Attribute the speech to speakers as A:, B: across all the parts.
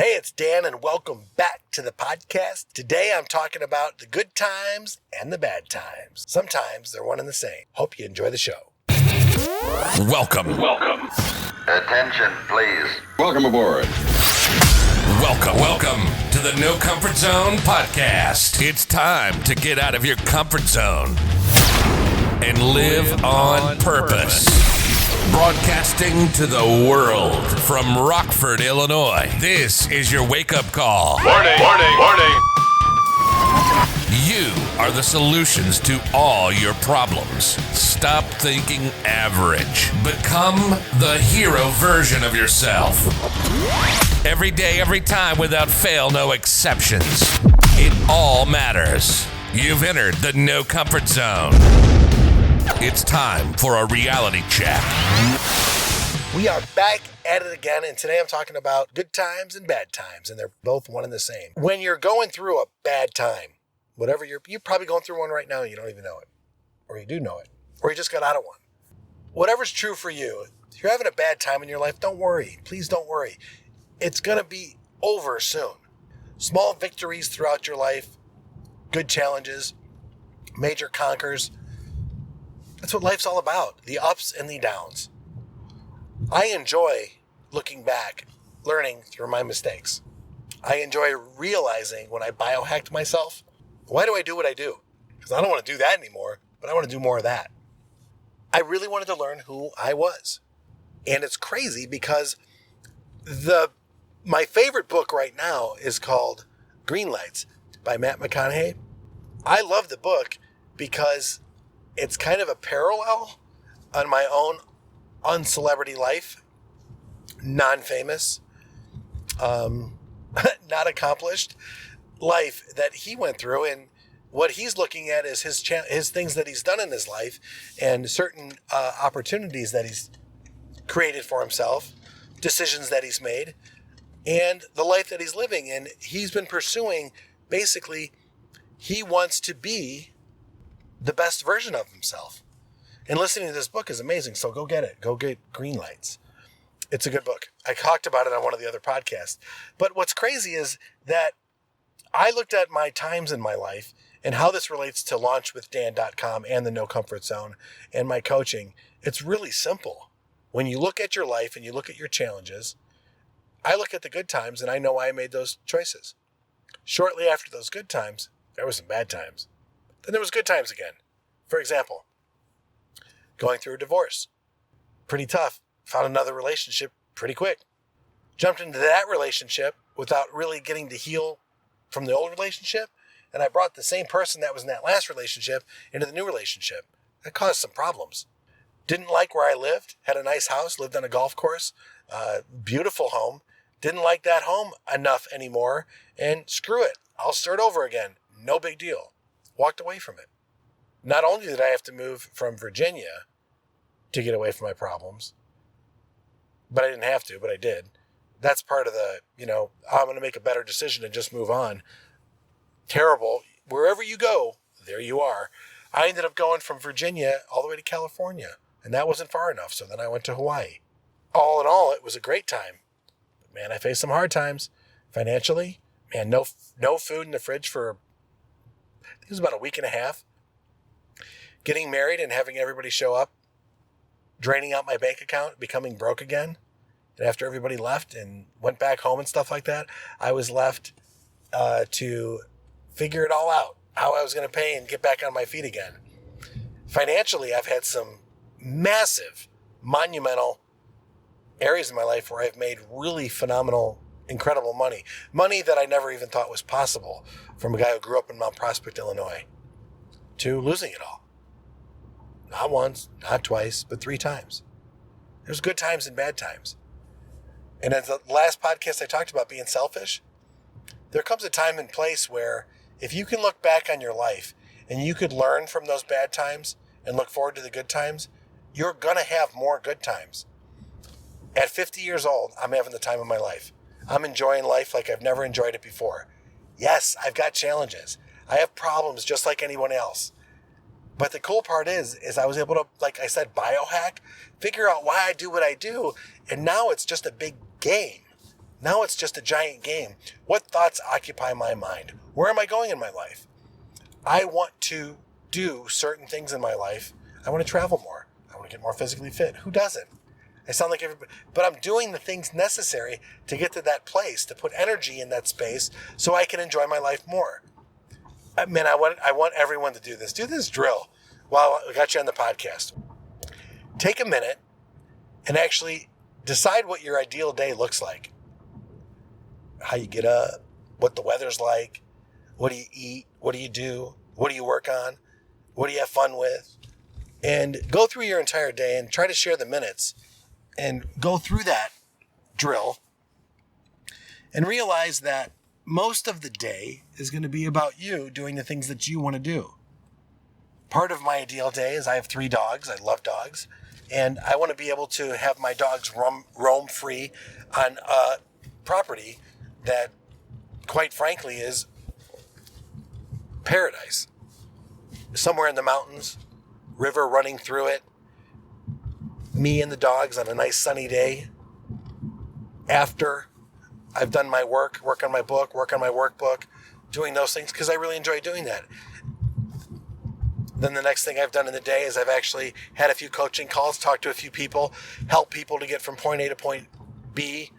A: Hey, it's Dan, and welcome back to the podcast. Today I'm talking about the good times and the bad times. Sometimes they're one and the same. Hope you enjoy the show.
B: Welcome.
C: Attention, please.
D: Welcome aboard.
B: Welcome to the No Comfort Zone podcast. It's time to get out of your comfort zone and live on purpose. Broadcasting to the world from Rockford, Illinois. This is your wake-up call.
D: Warning.
B: You are the solutions to all your problems. Stop thinking average. Become the hero version of yourself. Every day, every time, without fail, no exceptions. It all matters. You've entered the No Comfort Zone. It's time for a reality check.
A: We are back at it again, and today I'm talking about good times and bad times, and they're both one and the same. When you're going through a bad time, whatever you're probably going through one right now and you don't even know it. Or you do know it. Or you just got out of one. Whatever's true for you, if you're having a bad time in your life, don't worry. Please don't worry. It's going to be over soon. Small victories throughout your life, good challenges, major conquers. That's what life's all about, the ups and the downs. I enjoy looking back, learning through my mistakes. I enjoy realizing when I biohacked myself, why do I do what I do? Because I don't want to do that anymore, but I want to do more of that. I really wanted to learn who I was. And it's crazy because my favorite book right now is called Green Lights by Matt McConaughey. I love the book because it's kind of a parallel on my own uncelebrity life, non-famous, not accomplished life that he went through, and what he's looking at is his things that he's done in his life and certain opportunities that he's created for himself, decisions that he's made, and the life that he's living. And he's been pursuing, basically, he wants to be the best version of himself. And listening to this book is amazing, so go get it. Go get Green Lights. It's a good book. I talked about it on one of the other podcasts. But what's crazy is that I looked at my times in my life and how this relates to launchwithdan.com and the No Comfort Zone and my coaching. It's really simple. When you look at your life and you look at your challenges, I look at the good times and I know why I made those choices. Shortly after those good times, there were some bad times. Then there was good times again. For example, going through a divorce. Pretty tough. Found another relationship pretty quick. Jumped into that relationship without really getting to heal from the old relationship. And I brought the same person that was in that last relationship into the new relationship. That caused some problems. Didn't like where I lived. Had a nice house. Lived on a golf course. Beautiful home. Didn't like that home enough anymore. And screw it. I'll start over again. No big deal. Walked away from it. Not only did I have to move from Virginia to get away from my problems, but I didn't have to, but I did. That's part of the, I'm going to make a better decision and just move on. Terrible. Wherever you go, there you are. I ended up going from Virginia all the way to California, and that wasn't far enough, so then I went to Hawaii. All in all, it was a great time. But man, I faced some hard times financially. Man, no food in the fridge for, I think it was about a week and a half. Getting married and having everybody show up, draining out my bank account, becoming broke again. And after everybody left and went back home and stuff like that, I was left to figure it all out, how I was going to pay and get back on my feet again. Financially, I've had some massive, monumental areas in my life where I've made really phenomenal, incredible money. Money that I never even thought was possible, from a guy who grew up in Mount Prospect, Illinois, to losing it all. Not once, not twice, but 3 times. There's good times and bad times. And as the last podcast I talked about being selfish, there comes a time and place where if you can look back on your life and you could learn from those bad times and look forward to the good times, you're going to have more good times. At 50 years old, I'm having the time of my life. I'm enjoying life like I've never enjoyed it before. Yes, I've got challenges. I have problems just like anyone else. But the cool part is I was able to, like I said, biohack, figure out why I do what I do. And now it's just a big game. Now it's just a giant game. What thoughts occupy my mind? Where am I going in my life? I want to do certain things in my life. I want to travel more. I want to get more physically fit. Who doesn't? I sound like everybody, but I'm doing the things necessary to get to that place, to put energy in that space so I can enjoy my life more. I want everyone to do this. Do this drill while I got you on the podcast. Take a minute and actually decide what your ideal day looks like. How you get up, what the weather's like, what do you eat, what do you do, what do you work on, what do you have fun with, and go through your entire day and try to share the minutes and go through that drill and realize that most of the day is going to be about you doing the things that you want to do. Part of my ideal day is I have 3 dogs. I love dogs. And I want to be able to have my dogs roam free on a property that, quite frankly, is paradise. Somewhere in the mountains, river running through it, me and the dogs on a nice sunny day. After I've done my work on my book, work on my workbook, doing those things because I really enjoy doing that. Then the next thing I've done in the day is I've actually had a few coaching calls, talked to a few people, helped people to get from point A to point B,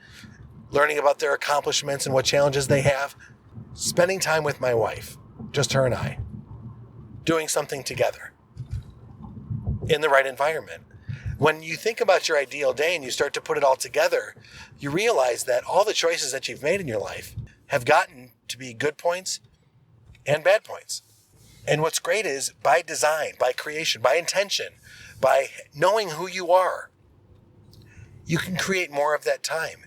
A: learning about their accomplishments and what challenges they have, spending time with my wife, just her and I, doing something together in the right environment. When you think about your ideal day and you start to put it all together, you realize that all the choices that you've made in your life have gotten to be good points and bad points. And what's great is by design, by creation, by intention, by knowing who you are, you can create more of that time.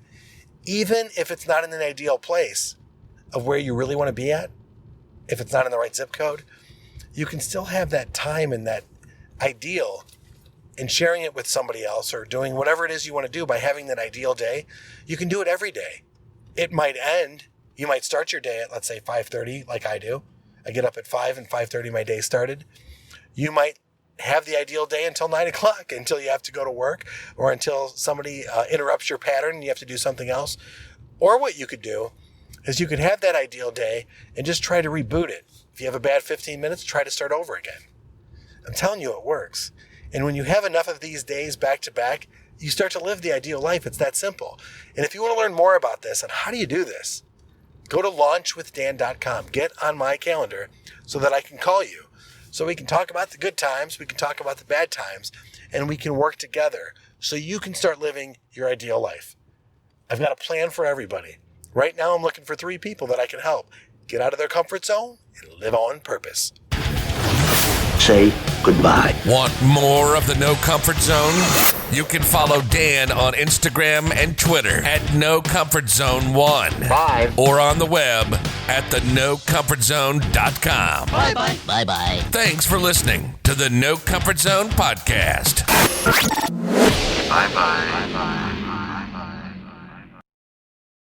A: Even if it's not in an ideal place of where you really want to be at, if it's not in the right zip code, you can still have that time and that ideal and sharing it with somebody else or doing whatever it is you want to do by having that ideal day. You can do it every day. It might end. You might start your day at, let's say, 5:30 like I do. I get up at 5 and 5:30 my day started. You might have the ideal day until 9 o'clock, until you have to go to work or until somebody interrupts your pattern and you have to do something else. Or what you could do is you could have that ideal day and just try to reboot it. If you have a bad 15 minutes, try to start over again. I'm telling you, it works. And when you have enough of these days back to back, you start to live the ideal life. It's that simple. And if you want to learn more about this and how do you do this, go to launchwithdan.com. Get on my calendar so that I can call you. So we can talk about the good times, we can talk about the bad times, and we can work together so you can start living your ideal life. I've got a plan for everybody. Right now, I'm looking for 3 people that I can help get out of their comfort zone and live on purpose.
D: Say goodbye.
B: Want more of the No Comfort Zone? You can follow Dan on Instagram and Twitter at NoComfortZone1.
D: Bye.
B: Or on the web at thenocomfortzone.com.
D: Bye-bye. Bye-bye.
B: Thanks for listening to the No Comfort Zone podcast.
C: Bye-bye. Bye-bye.